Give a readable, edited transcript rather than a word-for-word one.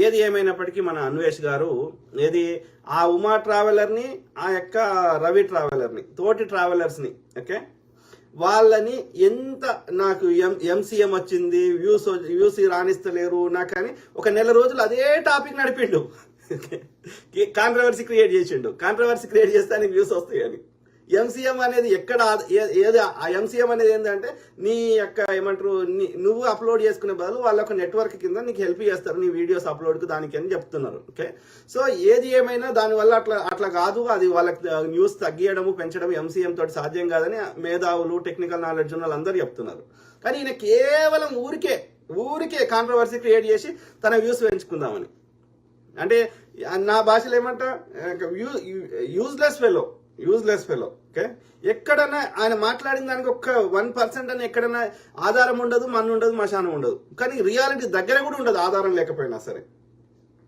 ఏది ఏమైనప్పటికీ మన అన్వేష్ గారు ఏది ఆ ఉమా ట్రావెలర్ని, ఆ యొక్క రవి ట్రావెలర్ని, తోటి ట్రావెలర్స్ని, ఓకే, వాళ్ళని ఎంత నాకు ఎంసీఎం వచ్చింది, వ్యూస్ రాణిస్తలేరు నాకని ఒక నెల రోజులు అదే టాపిక్ నడిపిండు. కాంట్రవర్సీ క్రియేట్ చేసిండు. కాంట్రవర్సీ క్రియేట్ చేస్తే నీకు వ్యూస్ వస్తాయని. ఎంసీఎం అనేది ఎక్కడ ఏది ఆ ఎంసీఎం అనేది ఏంటంటే నీ యొక్క ఏమంటారు, నువ్వు అప్లోడ్ చేసుకునే బదులు వాళ్ళ ఒక నెట్వర్క్ కింద నీకు హెల్ప్ చేస్తారు నీ వీడియోస్ అప్లోడ్కి దానికి అని చెప్తున్నారు. ఓకే, సో ఏది ఏమైనా దానివల్ల అట్లా కాదు, అది వాళ్ళకి న్యూస్ తగ్గియడము పెంచడం ఎంసీఎం తోటి సాధ్యం కాదని మేధావులు, టెక్నికల్ నాలెడ్జ్ ఉన్న వాళ్ళందరూ చెప్తున్నారు. కానీ ఈయన కేవలం ఊరికే కాంట్రవర్సీ క్రియేట్ చేసి తన వ్యూస్ పెంచుకుందామని, అంటే నా భాషలో ఏమంట, యూజ్లెస్ ఫెలో. ఓకే, ఎక్కడన్నా ఆయన మాట్లాడిన దానికి ఒక్క 1% అని ఎక్కడన్నా ఆధారం ఉండదు, మన్ను ఉండదు, మశానం ఉండదు. కానీ రియాలిటీ దగ్గర కూడా ఉండదు ఆధారం లేకపోయినా సరే.